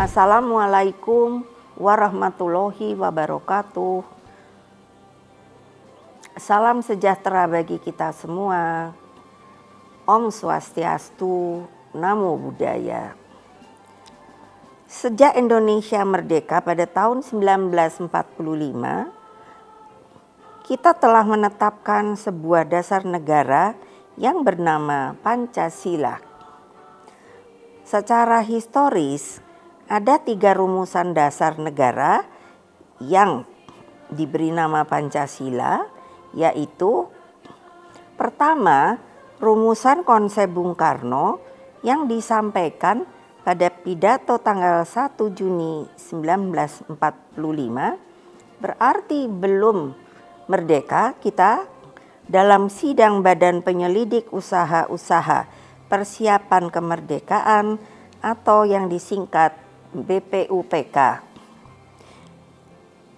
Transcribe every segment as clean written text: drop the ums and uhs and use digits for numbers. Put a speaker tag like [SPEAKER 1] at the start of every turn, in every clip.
[SPEAKER 1] Assalamualaikum warahmatullahi wabarakatuh. Salam sejahtera bagi kita semua. Om Swastiastu, Namo Buddhaya. Sejak Indonesia merdeka pada tahun 1945, kita telah menetapkan sebuah dasar negara yang bernama Pancasila. Secara historis, ada 3 rumusan dasar negara yang diberi nama Pancasila, yaitu pertama, rumusan konsep Bung Karno yang disampaikan pada pidato tanggal 1 Juni 1945, berarti belum merdeka kita dalam sidang Badan Penyelidik Usaha-Usaha Persiapan Kemerdekaan atau yang disingkat BPUPK.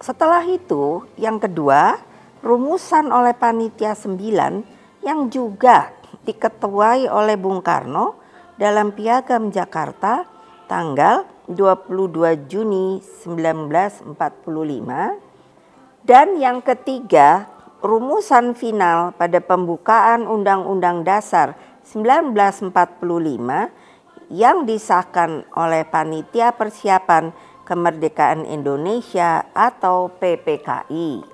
[SPEAKER 1] Setelah itu, yang kedua, rumusan oleh Panitia 9 yang juga diketuai oleh Bung Karno dalam Piagam Jakarta tanggal 22 Juni 1945. Dan yang ketiga, rumusan final pada pembukaan Undang-Undang Dasar 1945 yang disahkan oleh Panitia Persiapan Kemerdekaan Indonesia atau PPKI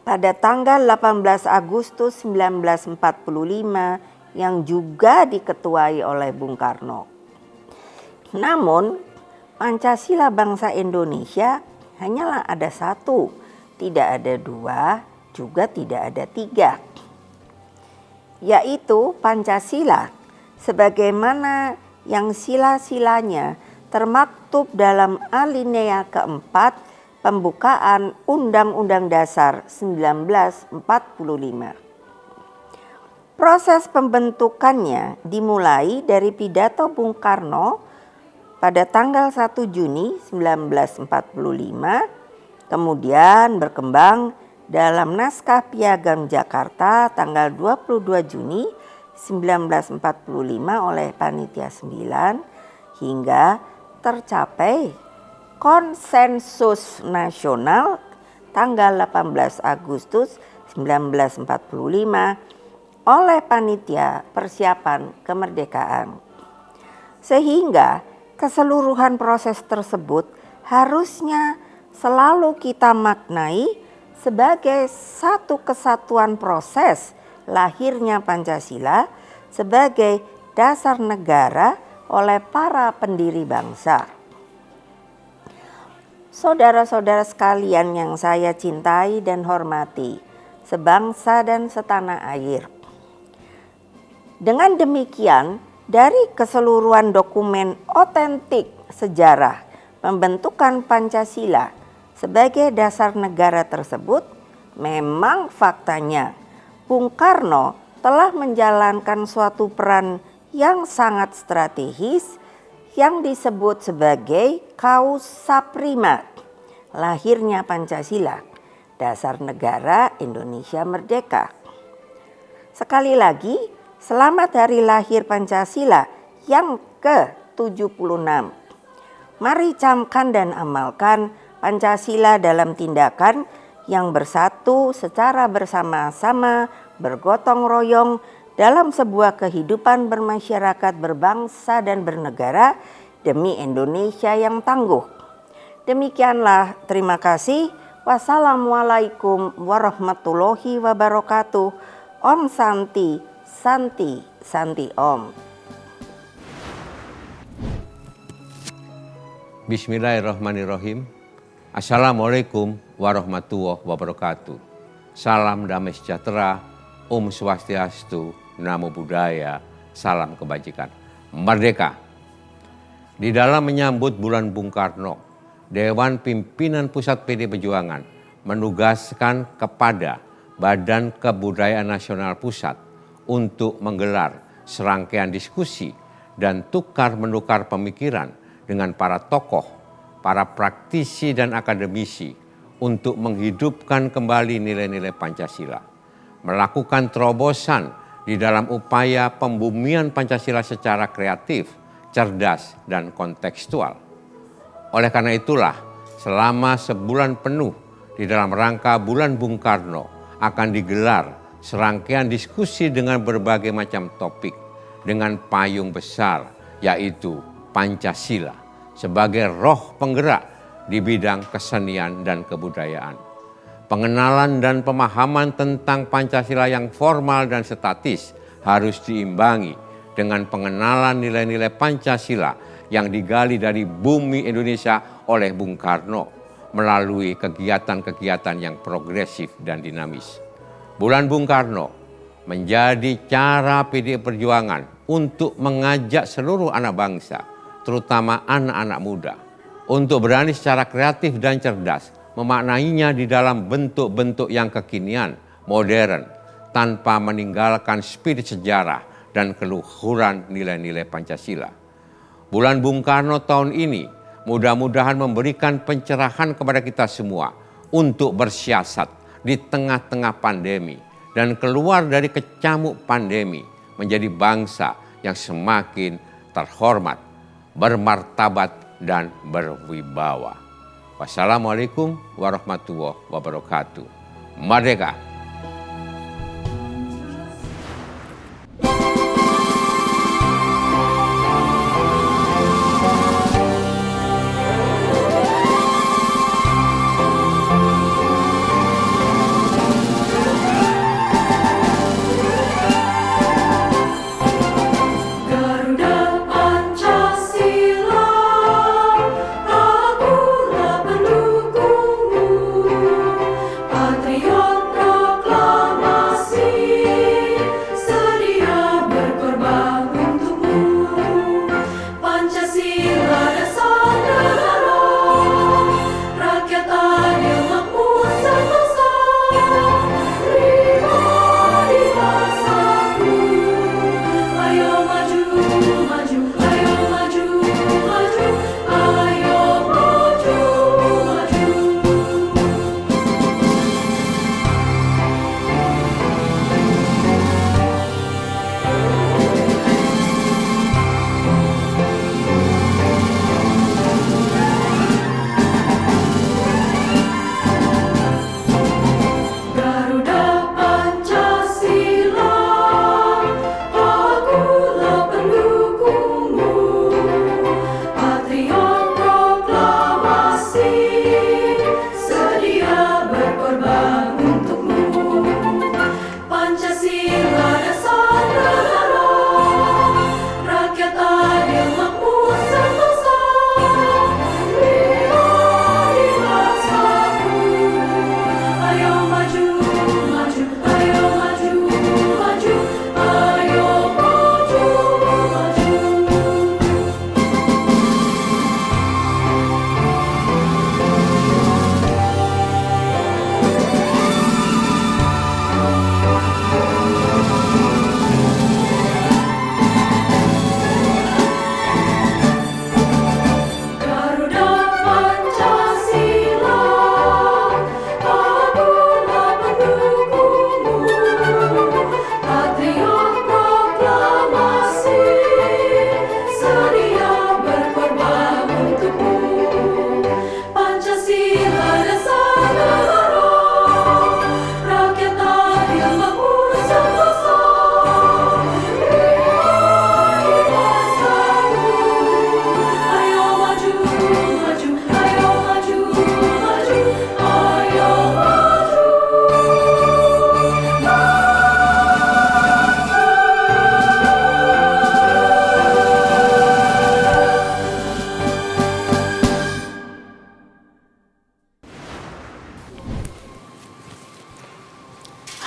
[SPEAKER 1] pada tanggal 18 Agustus 1945 yang juga diketuai oleh Bung Karno. Namun, Pancasila bangsa Indonesia hanyalah ada 1, tidak ada 2, juga tidak ada 3, yaitu Pancasila sebagaimana yang sila-silanya termaktub dalam alinea keempat pembukaan Undang-Undang Dasar 1945. Proses pembentukannya dimulai dari pidato Bung Karno pada tanggal 1 Juni 1945, kemudian berkembang dalam naskah Piagam Jakarta tanggal 22 Juni 1945 oleh Panitia 9 hingga tercapai konsensus nasional tanggal 18 Agustus 1945 oleh Panitia Persiapan Kemerdekaan. Sehingga keseluruhan proses tersebut harusnya selalu kita maknai sebagai satu kesatuan proses lahirnya Pancasila sebagai dasar negara oleh para pendiri bangsa. Saudara-saudara sekalian yang saya cintai dan hormati, sebangsa dan setanah air. Dengan demikian, dari keseluruhan dokumen otentik sejarah pembentukan Pancasila sebagai dasar negara tersebut, memang faktanya Bung Karno telah menjalankan suatu peran yang sangat strategis yang disebut sebagai causa prima lahirnya Pancasila, dasar negara Indonesia merdeka. Sekali lagi, selamat hari lahir Pancasila yang ke-76. Mari camkan dan amalkan Pancasila dalam tindakan yang bersatu secara bersama-sama, bergotong royong dalam sebuah kehidupan bermasyarakat, berbangsa dan bernegara demi Indonesia yang tangguh. Demikianlah, terima kasih. Wassalamualaikum warahmatullahi wabarakatuh. Om Santi, Santi, Santi Om.
[SPEAKER 2] Bismillahirrahmanirrahim. Assalamualaikum warahmatullahi wabarakatuh. Salam damai sejahtera, Om Swastiastu, Namo Buddhaya, salam kebajikan. Merdeka. Di dalam menyambut bulan Bung Karno, Dewan Pimpinan Pusat PD Perjuangan menugaskan kepada Badan Kebudayaan Nasional Pusat untuk menggelar serangkaian diskusi dan tukar-menukar pemikiran dengan para tokoh, para praktisi dan akademisi untuk menghidupkan kembali nilai-nilai Pancasila, melakukan terobosan di dalam upaya pembumian Pancasila secara kreatif, cerdas, dan kontekstual. Oleh karena itulah, selama sebulan penuh di dalam rangka Bulan Bung Karno akan digelar serangkaian diskusi dengan berbagai macam topik dengan payung besar, yaitu Pancasila sebagai roh penggerak di bidang kesenian dan kebudayaan. Pengenalan dan pemahaman tentang Pancasila yang formal dan statis harus diimbangi dengan pengenalan nilai-nilai Pancasila yang digali dari bumi Indonesia oleh Bung Karno melalui kegiatan-kegiatan yang progresif dan dinamis. Bulan Bung Karno menjadi cara PDI Perjuangan untuk mengajak seluruh anak bangsa, terutama anak-anak muda, untuk berani secara kreatif dan cerdas memaknainya di dalam bentuk-bentuk yang kekinian, modern, tanpa meninggalkan spirit sejarah dan keluhuran nilai-nilai Pancasila. Bulan Bung Karno tahun ini mudah-mudahan memberikan pencerahan kepada kita semua untuk bersiasat di tengah-tengah pandemi dan keluar dari kecamuk pandemi menjadi bangsa yang semakin terhormat, bermartabat, dan berwibawa. Wassalamualaikum warahmatullahi wabarakatuh. Merdeka!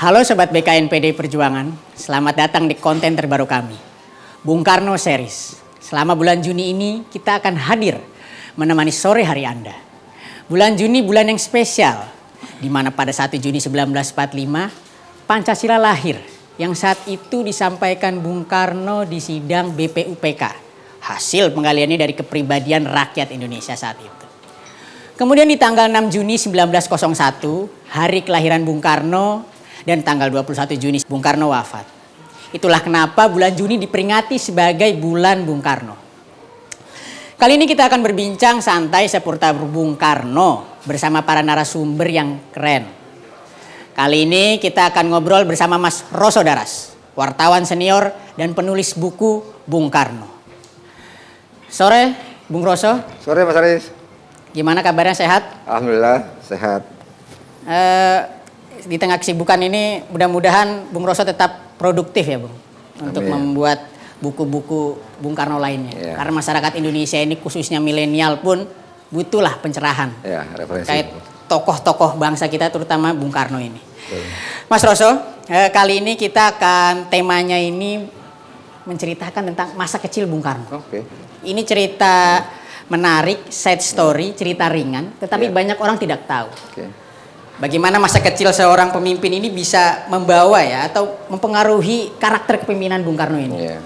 [SPEAKER 3] Halo Sobat BKN PDI Perjuangan, selamat datang di konten terbaru kami, Bung Karno Series. Selama bulan Juni ini kita akan hadir menemani sore hari Anda. Bulan Juni bulan yang spesial, di mana pada 1 Juni 1945 Pancasila lahir yang saat itu disampaikan Bung Karno di sidang BPUPK. Hasil penggaliannya dari kepribadian rakyat Indonesia saat itu. Kemudian di tanggal 6 Juni 1901, hari kelahiran Bung Karno, dan tanggal 21 Juni Bung Karno wafat. Itulah kenapa bulan Juni diperingati sebagai bulan Bung Karno. Kali ini kita akan berbincang santai seputar Bung Karno bersama para narasumber yang keren. Kali ini kita akan ngobrol bersama Mas Roso Daras, wartawan senior dan penulis buku Bung Karno. Sore, Bung Roso.
[SPEAKER 4] Sore Mas Aris.
[SPEAKER 3] Gimana kabarnya, sehat?
[SPEAKER 4] Alhamdulillah sehat.
[SPEAKER 3] Di tengah kesibukan ini mudah-mudahan Bung Roso tetap produktif ya, Bung, untuk
[SPEAKER 4] Amin.
[SPEAKER 3] membuat buku-buku Bung Karno lainnya.
[SPEAKER 4] Iya.
[SPEAKER 3] Karena masyarakat Indonesia ini khususnya milenial pun butuhlah pencerahan
[SPEAKER 4] Ya, referensi.
[SPEAKER 3] terkait tokoh-tokoh bangsa kita, terutama Bung Karno ini.
[SPEAKER 4] Betul.
[SPEAKER 3] Mas Roso, kali ini kita akan temanya ini menceritakan tentang masa kecil Bung Karno.
[SPEAKER 4] Oke.
[SPEAKER 3] Ini cerita menarik, side story, cerita ringan, tetapi
[SPEAKER 4] Iya.
[SPEAKER 3] banyak orang tidak tahu.
[SPEAKER 4] Oke.
[SPEAKER 3] Bagaimana masa kecil seorang pemimpin ini bisa membawa ya atau mempengaruhi karakter kepemimpinan Bung Karno ini.
[SPEAKER 4] Iya.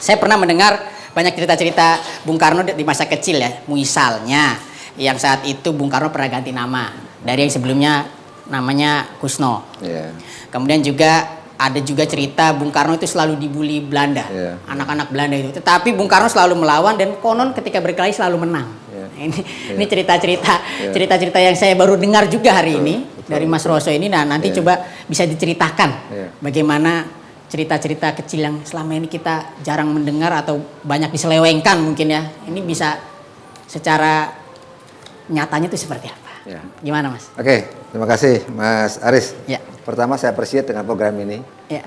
[SPEAKER 3] Saya pernah mendengar banyak cerita-cerita Bung Karno di masa kecil ya. Misalnya yang saat itu Bung Karno pernah ganti nama dari yang sebelumnya namanya Kusno.
[SPEAKER 4] Iya.
[SPEAKER 3] Kemudian juga ada juga cerita Bung Karno itu selalu dibully Belanda,
[SPEAKER 4] Iya.
[SPEAKER 3] anak-anak Belanda itu. Tetapi Bung Karno selalu melawan dan konon ketika berkelahi selalu menang.
[SPEAKER 4] Iya.
[SPEAKER 3] Ini cerita-cerita yang saya baru dengar juga hari ini dari Mas Roso ini. Nah, nanti
[SPEAKER 4] Iya.
[SPEAKER 3] coba bisa diceritakan
[SPEAKER 4] Iya.
[SPEAKER 3] bagaimana cerita-cerita kecil yang selama ini kita jarang mendengar atau banyak diselewengkan mungkin ya. Ini bisa secara nyatanya itu seperti apa?
[SPEAKER 4] Ya.
[SPEAKER 3] Gimana, Mas?
[SPEAKER 4] Oke, terima kasih Mas Aris.
[SPEAKER 3] Ya.
[SPEAKER 4] Pertama saya appreciate dengan program ini
[SPEAKER 3] Ya.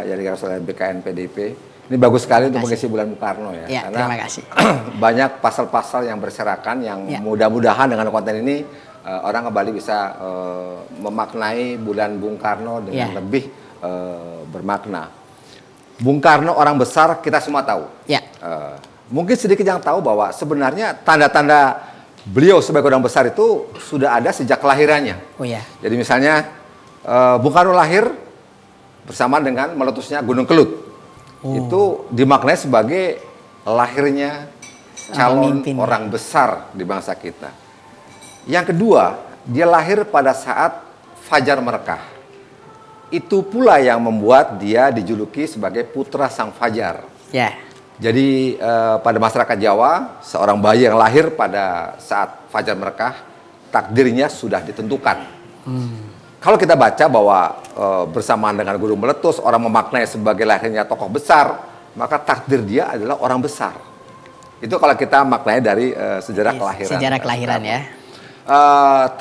[SPEAKER 4] yang digarap oleh BKN PDIP. Ini bagus sekali untuk
[SPEAKER 3] Terima kasih.
[SPEAKER 4] mengisi bulan Bung Karno ya.
[SPEAKER 3] Ya,
[SPEAKER 4] Karena
[SPEAKER 3] terima kasih.
[SPEAKER 4] banyak pasal-pasal yang berserakan yang
[SPEAKER 3] Ya.
[SPEAKER 4] mudah-mudahan dengan konten ini orang kembali bisa memaknai bulan Bung Karno dengan
[SPEAKER 3] Ya.
[SPEAKER 4] lebih bermakna. Bung Karno orang besar kita semua tahu.
[SPEAKER 3] Ya.
[SPEAKER 4] Mungkin sedikit yang tahu bahwa sebenarnya tanda-tanda beliau sebagai orang besar itu sudah ada sejak kelahirannya.
[SPEAKER 3] Oh ya.
[SPEAKER 4] Jadi misalnya Bung Karno lahir bersama dengan meletusnya Gunung Kelut. Itu dimaknai sebagai lahirnya calon
[SPEAKER 3] pemimpin.
[SPEAKER 4] orang besar di bangsa kita. Yang kedua, dia lahir pada saat Fajar Merekah. Itu pula yang membuat dia dijuluki sebagai putra sang Fajar.
[SPEAKER 3] Ya.
[SPEAKER 4] Jadi pada masyarakat Jawa, seorang bayi yang lahir pada saat Fajar Merekah, takdirnya sudah ditentukan. Kalau kita baca bahwa bersamaan dengan gunung meletus, orang memaknai sebagai lahirnya tokoh besar, maka takdir dia adalah orang besar. Itu kalau kita maknai dari sejarah kelahiran.
[SPEAKER 3] Sejarah kelahiran ya.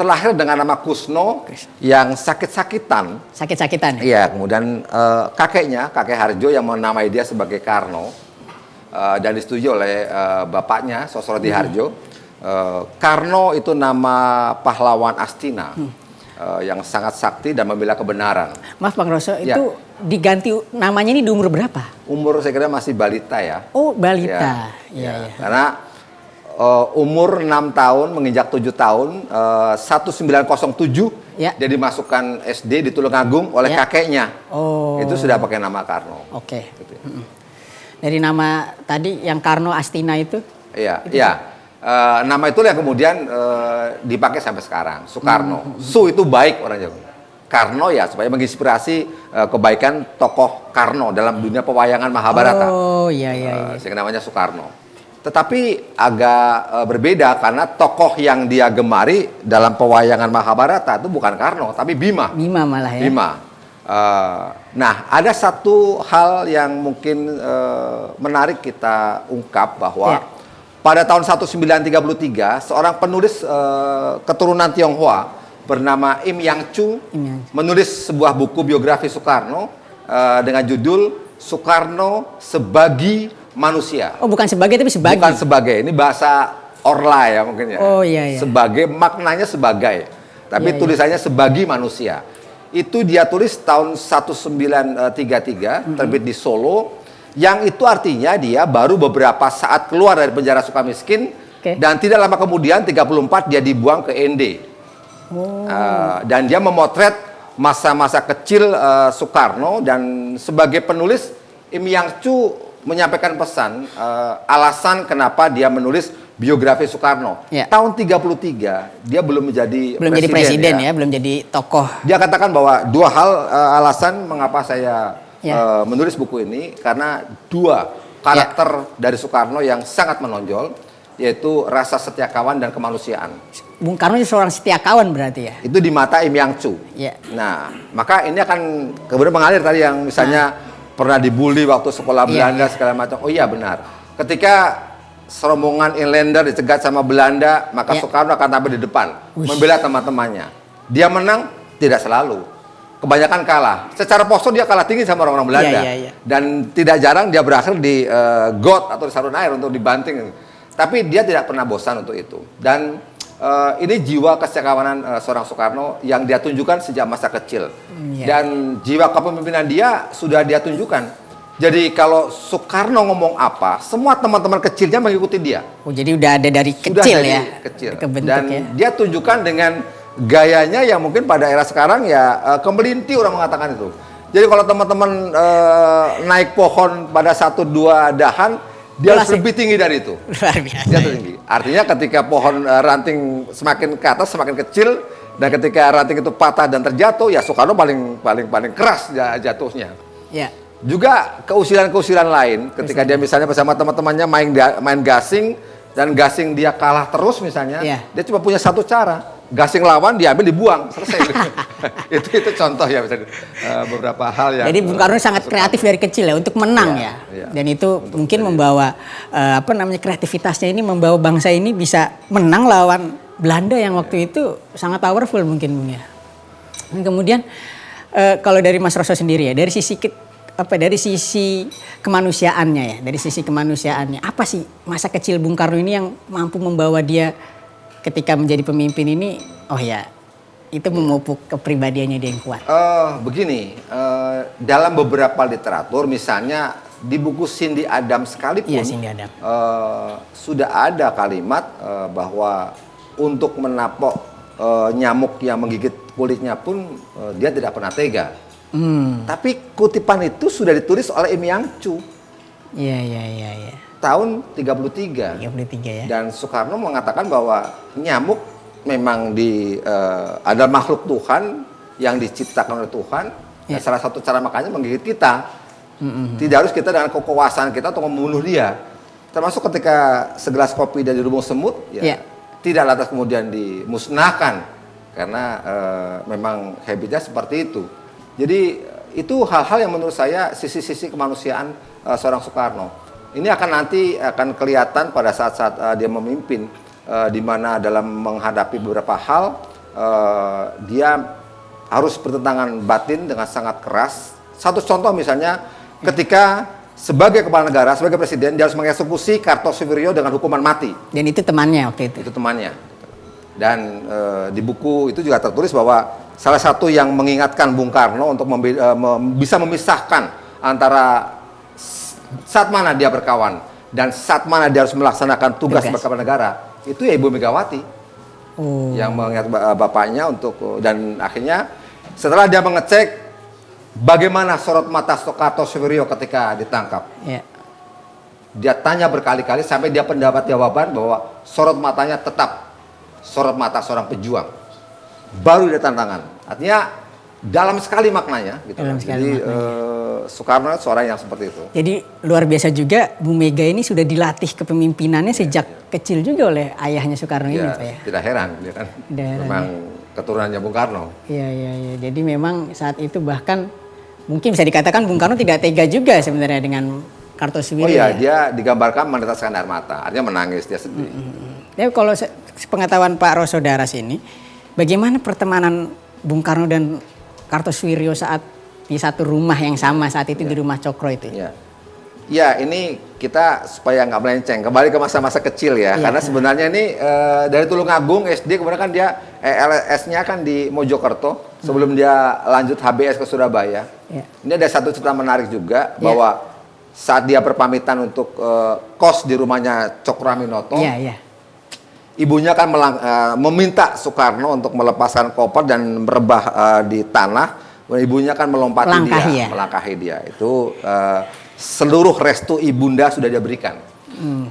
[SPEAKER 4] Terlahir dengan nama Kusno yang sakit-sakitan.
[SPEAKER 3] Sakit-sakitan ya?
[SPEAKER 4] Iya, kemudian kakek Harjo yang menamai dia sebagai Karno dan disetujui oleh bapaknya Sosorodi Harjo. Karno itu nama pahlawan Astina yang sangat sakti dan membela kebenaran.
[SPEAKER 3] Maaf Bang Roso,
[SPEAKER 4] Ya.
[SPEAKER 3] itu diganti namanya ini di umur berapa?
[SPEAKER 4] Umur saya kira masih balita ya.
[SPEAKER 3] Oh, balita.
[SPEAKER 4] Ya,
[SPEAKER 3] Iya.
[SPEAKER 4] Karena umur 6 tahun menginjak 7 tahun 1907
[SPEAKER 3] Ya.
[SPEAKER 4] dia dimasukkan SD di Tulungagung oleh
[SPEAKER 3] Ya.
[SPEAKER 4] kakeknya.
[SPEAKER 3] Oh.
[SPEAKER 4] Itu sudah pakai nama Karno.
[SPEAKER 3] Oke.
[SPEAKER 4] Gitu ya.
[SPEAKER 3] Dari nama tadi yang Karno Astina itu?
[SPEAKER 4] Iya, iya. Nama itu yang kemudian dipakai sampai sekarang, Soekarno. Su itu baik orang Jawa. Karno ya supaya menginspirasi kebaikan tokoh Karno dalam dunia pewayangan Mahabharata.
[SPEAKER 3] Oh, iya.
[SPEAKER 4] Sehingga namanya Soekarno. Tetapi agak berbeda karena tokoh yang dia gemari dalam pewayangan Mahabharata itu bukan Karno, tapi Bima.
[SPEAKER 3] Bima malah ya.
[SPEAKER 4] Bima. Nah, ada satu hal yang mungkin menarik kita ungkap bahwa
[SPEAKER 3] Ya.
[SPEAKER 4] pada tahun 1933 seorang penulis keturunan Tionghoa bernama Im Yang Chu
[SPEAKER 3] Im Yang Chu.
[SPEAKER 4] menulis sebuah buku biografi Soekarno dengan judul Soekarno Sebagi Manusia.
[SPEAKER 3] Oh, bukan sebagai tapi sebagai.
[SPEAKER 4] Bukan sebagai, ini bahasa Orla ya mungkin ya.
[SPEAKER 3] Oh, iya.
[SPEAKER 4] Sebagai, maknanya sebagai. Tapi
[SPEAKER 3] Iya.
[SPEAKER 4] tulisannya sebagi manusia. Itu dia tulis tahun 1933, terbit di Solo. Yang itu artinya dia baru beberapa saat keluar dari penjara Sukamiskin.
[SPEAKER 3] Oke.
[SPEAKER 4] Dan tidak lama kemudian, 34, dia dibuang ke ND. Dan dia memotret masa-masa kecil Soekarno. Dan sebagai penulis, Im Yang Chu menyampaikan pesan alasan kenapa dia menulis biografi Soekarno.
[SPEAKER 3] Ya.
[SPEAKER 4] Tahun 33 dia belum menjadi
[SPEAKER 3] Belum jadi presiden ya, belum jadi tokoh.
[SPEAKER 4] Dia katakan bahwa dua hal alasan mengapa saya
[SPEAKER 3] Ya.
[SPEAKER 4] menulis buku ini, karena dua karakter dari Soekarno yang sangat menonjol. yaitu rasa setia kawan dan kemanusiaan.
[SPEAKER 3] Bung Karno seorang setia kawan berarti ya?
[SPEAKER 4] Itu di mata Im Yang Chu.
[SPEAKER 3] Ya.
[SPEAKER 4] Nah, maka ini akan kemudian mengalir tadi yang misalnya pernah dibully waktu sekolah Belanda segala macam. Oh iya benar. Ketika serombongan inlander dicegat sama Belanda, maka Soekarno akan tampil di depan membela teman-temannya. Dia menang tidak selalu. Kebanyakan kalah. Secara postur dia kalah tinggi sama orang-orang Belanda. Dan tidak jarang dia berakhir di got atau di saluran air untuk dibanting. Tapi dia tidak pernah bosan untuk itu. Dan ini jiwa kesetiakawanan seorang Soekarno yang dia tunjukkan sejak masa kecil. Dan jiwa kepemimpinan dia sudah dia tunjukkan. Jadi kalau Soekarno ngomong apa, semua teman-teman kecilnya mengikuti dia.
[SPEAKER 3] Oh, jadi udah ada dari kecil
[SPEAKER 4] Sudah dari
[SPEAKER 3] ya?
[SPEAKER 4] kecil.
[SPEAKER 3] Kebentuk
[SPEAKER 4] Dan
[SPEAKER 3] ya?
[SPEAKER 4] dia tunjukkan dengan gayanya yang mungkin pada era sekarang ya kemelinti orang mengatakan itu. Jadi kalau teman-teman naik pohon pada 1-2 dahan, dia harus lebih tinggi dari itu.
[SPEAKER 3] Luar biasa.
[SPEAKER 4] Dia tinggi. Artinya ketika pohon ranting semakin ke atas semakin kecil, dan ketika ranting itu patah dan terjatuh, ya Soekarno paling keras jatuhnya.
[SPEAKER 3] Ya.
[SPEAKER 4] Juga keusilan-keusilan lain, ketika dia misalnya bersama teman-temannya main gasing, dan gasing dia kalah terus misalnya, dia cuma punya satu cara. Gasing lawan diambil dibuang, selesai. itu contoh ya, misalnya beberapa hal yang.
[SPEAKER 3] Jadi Bung Karno sangat kreatif dari kecil ya untuk menang ya. Dan itu untuk mungkin membawa kreativitasnya ini membawa bangsa ini bisa menang lawan Belanda yang waktu itu sangat powerful mungkin Bung ya. Dan kemudian kalau dari Mas Roso sendiri ya, dari sisi kemanusiaannya ya, dari sisi kemanusiaannya, apa sih masa kecil Bung Karno ini yang mampu membawa dia ketika menjadi pemimpin ini, itu memupuk kepribadiannya dia yang kuat?
[SPEAKER 4] Begini, dalam beberapa literatur, misalnya di buku Cindy Adams sekalipun, sudah ada kalimat bahwa untuk menapok nyamuk yang menggigit kulitnya pun dia tidak pernah tega. Tapi kutipan itu sudah ditulis oleh Im Yang Chu.
[SPEAKER 3] Iya.
[SPEAKER 4] Tahun 33
[SPEAKER 3] ya.
[SPEAKER 4] Dan Soekarno mengatakan bahwa nyamuk memang adalah makhluk Tuhan yang diciptakan oleh Tuhan. Dan salah satu cara makanya menggigit kita. Tidak harus kita dengan kekuasaan kita untuk membunuh dia. Termasuk ketika segelas kopi dari lubung semut, tidak lantas kemudian dimusnahkan karena memang habitnya seperti itu. Jadi itu hal-hal yang menurut saya sisi-sisi kemanusiaan seorang Soekarno. Ini akan kelihatan pada saat-saat dia memimpin, di mana dalam menghadapi beberapa hal dia harus bertentangan batin dengan sangat keras. Satu contoh misalnya ketika sebagai kepala negara, sebagai presiden, dia harus mengeksekusi Kartosuwiryo dengan hukuman mati.
[SPEAKER 3] Dan itu temannya waktu itu?
[SPEAKER 4] Itu temannya. Dan di buku itu juga tertulis bahwa salah satu yang mengingatkan Bung Karno untuk bisa memisahkan antara saat mana dia berkawan dan saat mana dia harus melaksanakan tugas berkepala negara, itu ya Ibu Megawati yang mengingat bapaknya dan akhirnya setelah dia mengecek bagaimana sorot mata Kartosuwiryo ketika ditangkap, dia tanya berkali-kali sampai dia mendapat jawaban bahwa sorot matanya tetap sorot mata seorang pejuang. Baru dia tantangan. Artinya dalam sekali maknanya gitu. Jadi Soekarno seorang yang seperti itu.
[SPEAKER 3] Jadi luar biasa juga Bu Mega ini sudah dilatih kepemimpinannya sejak kecil juga oleh ayahnya Soekarno ini Pak ya.
[SPEAKER 4] Tidak heran dia kan. Memang keturunannya Bung Karno.
[SPEAKER 3] Iya. Jadi memang saat itu bahkan mungkin bisa dikatakan Bung Karno tidak tega juga sebenarnya dengan Kartosuwiryo.
[SPEAKER 4] Oh iya, dia digambarkan meneteskan air mata, artinya menangis, dia sedih.
[SPEAKER 3] Tapi kalau pengetahuan Pak Roso Daras ini, bagaimana pertemanan Bung Karno dan Kartosuwiryo saat di satu rumah yang sama saat itu di rumah Cokro itu?
[SPEAKER 4] Ya, ini kita supaya nggak melenceng kembali ke masa-masa kecil ya, karena sebenarnya ini dari Tulungagung SD, kemudian kan dia LS-nya kan di Mojokerto sebelum dia lanjut HBS ke Surabaya. Ini ada satu cerita menarik juga bahwa saat dia berpamitan untuk kos di rumahnya Cokro Aminoto, ibunya kan meminta Soekarno untuk melepaskan koper dan merebah di tanah. Ibunya kan melangkahi dia. Itu seluruh restu ibunda sudah dia berikan.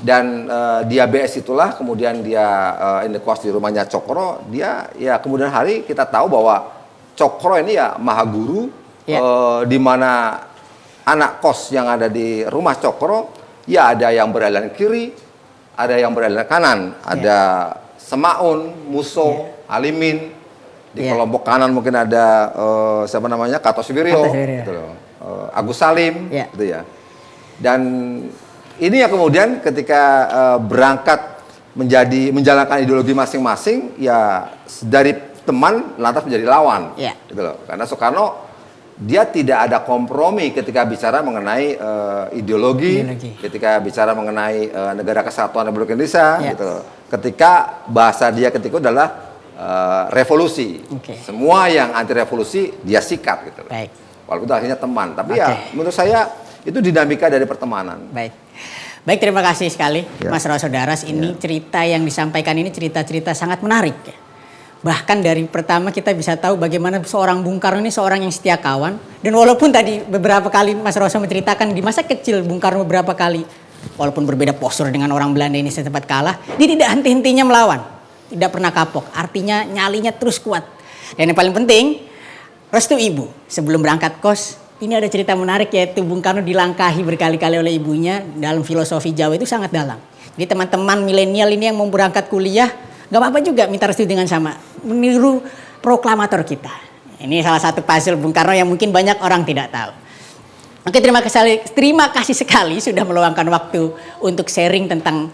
[SPEAKER 4] Dan dia BS itulah kemudian dia indekos di rumahnya Cokro. Dia ya kemudian hari kita tahu bahwa Cokro ini ya maha guru, di mana anak kos yang ada di rumah Cokro ya ada yang berjalan kiri, ada yang berada di kanan, ada Semaun, Muso, Alimin. Di kelompok kanan mungkin ada siapa namanya, Kartosuwiryo, gitu loh. Agus Salim, gitu ya. Dan ini yang kemudian ketika berangkat menjalankan ideologi masing-masing, ya dari teman lantas menjadi lawan, gitu loh. Karena Soekarno dia tidak ada kompromi ketika bicara mengenai ideologi, ketika bicara mengenai negara kesatuan Republik Indonesia, gitu loh. Ketika bahasa dia ketika itu adalah revolusi. Semua yang anti revolusi dia sikat, gitu loh. Walaupun itu akhirnya teman, tapi ya menurut saya itu dinamika dari pertemanan.
[SPEAKER 3] Baik, terima kasih sekali Mas Roso Daras. Ini cerita yang disampaikan ini cerita-cerita sangat menarik. Bahkan dari pertama kita bisa tahu bagaimana seorang Bung Karno ini seorang yang setia kawan. Dan walaupun tadi beberapa kali Mas Roso menceritakan di masa kecil Bung Karno beberapa kali, walaupun berbeda postur dengan orang Belanda ini sempat kalah, dia tidak henti-hentinya melawan. Tidak pernah kapok, artinya nyalinya terus kuat. Dan yang paling penting, restu ibu. Sebelum berangkat kos, ini ada cerita menarik yaitu Bung Karno dilangkahi berkali-kali oleh ibunya. Dalam filosofi Jawa itu sangat dalam. Jadi teman-teman milenial ini yang mau berangkat kuliah, gak apa-apa juga minta restu dengan sama. Meniru proklamator kita. Ini salah satu puzzle Bung Karno yang mungkin banyak orang tidak tahu. Oke, terima kasih sekali sudah meluangkan waktu untuk sharing tentang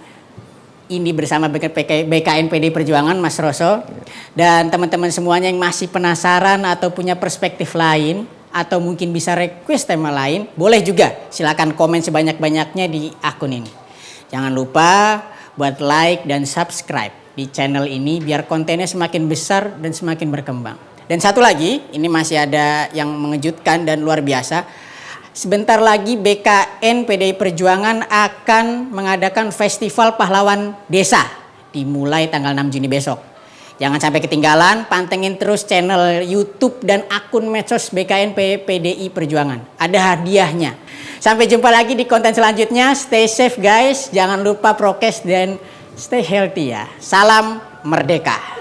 [SPEAKER 3] ini bersama BKN PDI Perjuangan, Mas Roso. Dan teman-teman semuanya yang masih penasaran atau punya perspektif lain, atau mungkin bisa request tema lain, boleh juga silakan komen sebanyak-banyaknya di akun ini. Jangan lupa buat like dan subscribe di channel ini biar kontennya semakin besar dan semakin berkembang. Dan satu lagi, ini masih ada yang mengejutkan dan luar biasa. Sebentar lagi BKN PDI Perjuangan akan mengadakan Festival Pahlawan Desa dimulai tanggal 6 Juni besok. Jangan sampai ketinggalan, pantengin terus channel YouTube dan akun medsos BKN PDI Perjuangan. Ada hadiahnya. Sampai jumpa lagi di konten selanjutnya. Stay safe guys, jangan lupa prokes dan stay healthy ya. Salam merdeka.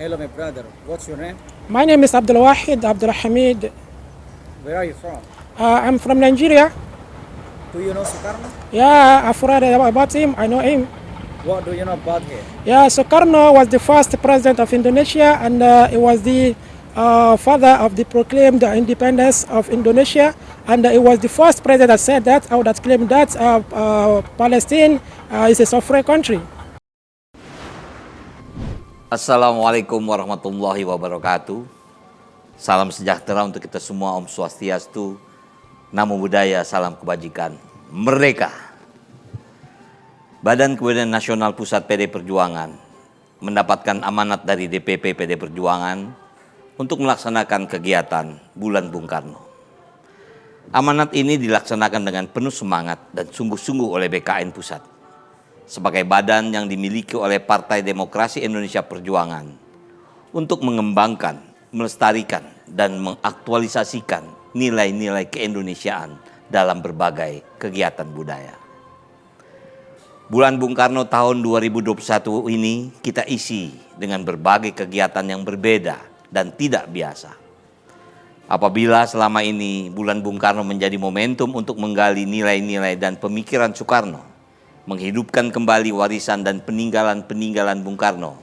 [SPEAKER 5] Hello, my brother. What's your name?
[SPEAKER 6] My name is Abdul Wahid Abdul Hamid.
[SPEAKER 5] Where are you from?
[SPEAKER 6] I'm from Nigeria.
[SPEAKER 5] Do you know Sukarno?
[SPEAKER 6] Yeah, I've read about him. I know him.
[SPEAKER 5] What do you know about him?
[SPEAKER 6] Yeah, Sukarno was the first president of Indonesia, and he was the father of the proclaimed independence of Indonesia, and it was the first president that said that, or that claimed that Palestine is a sovereign country.
[SPEAKER 7] Assalamualaikum warahmatullahi wabarakatuh. Salam sejahtera untuk kita semua, Om Swastiastu, Namo Buddhaya, salam kebajikan, merdeka. Badan Kepemimpinan Nasional Pusat PDI Perjuangan mendapatkan amanat dari DPP PDI Perjuangan untuk melaksanakan kegiatan Bulan Bung Karno. Amanat ini dilaksanakan dengan penuh semangat dan sungguh-sungguh oleh BKN Pusat sebagai badan yang dimiliki oleh Partai Demokrasi Indonesia Perjuangan untuk mengembangkan, melestarikan, dan mengaktualisasikan nilai-nilai keindonesiaan dalam berbagai kegiatan budaya. Bulan Bung Karno tahun 2021 ini kita isi dengan berbagai kegiatan yang berbeda dan tidak biasa. Apabila selama ini Bulan Bung Karno menjadi momentum untuk menggali nilai-nilai dan pemikiran Soekarno, menghidupkan kembali warisan dan peninggalan-peninggalan Bung Karno,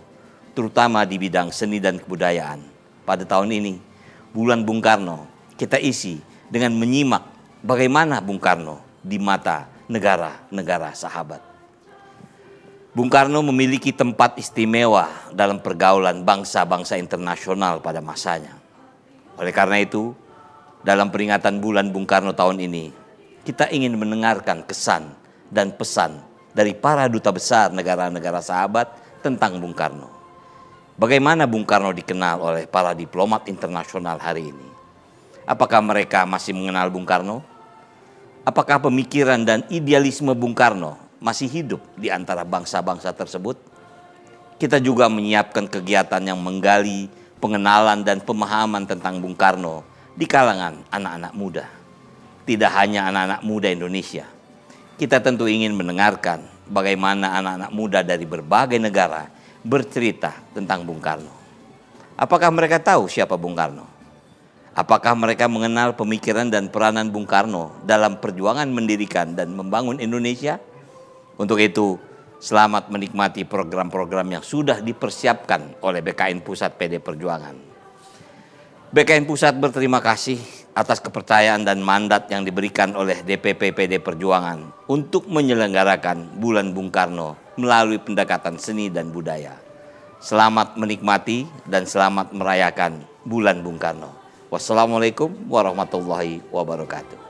[SPEAKER 7] terutama di bidang seni dan kebudayaan. Pada tahun ini, Bulan Bung Karno kita isi dengan menyimak bagaimana Bung Karno di mata negara-negara sahabat. Bung Karno memiliki tempat istimewa dalam pergaulan bangsa-bangsa internasional pada masanya. Oleh karena itu, dalam peringatan Bulan Bung Karno tahun ini, kita ingin mendengarkan kesan dan pesan dari para duta besar negara-negara sahabat tentang Bung Karno. Bagaimana Bung Karno dikenal oleh para diplomat internasional hari ini? Apakah mereka masih mengenal Bung Karno? Apakah pemikiran dan idealisme Bung Karno masih hidup di antara bangsa-bangsa tersebut? Kita juga menyiapkan kegiatan yang menggali pengenalan dan pemahaman tentang Bung Karno di kalangan anak-anak muda. Tidak hanya anak-anak muda Indonesia. Kita tentu ingin mendengarkan bagaimana anak-anak muda dari berbagai negara bercerita tentang Bung Karno. Apakah mereka tahu siapa Bung Karno? Apakah mereka mengenal pemikiran dan peranan Bung Karno dalam perjuangan mendirikan dan membangun Indonesia? Untuk itu, selamat menikmati program-program yang sudah dipersiapkan oleh BKN Pusat PD Perjuangan. BKN Pusat berterima kasih atas kepercayaan dan mandat yang diberikan oleh DPP PD Perjuangan untuk menyelenggarakan Bulan Bung Karno melalui pendekatan seni dan budaya. Selamat menikmati dan selamat merayakan Bulan Bung Karno. Wassalamualaikum warahmatullahi wabarakatuh.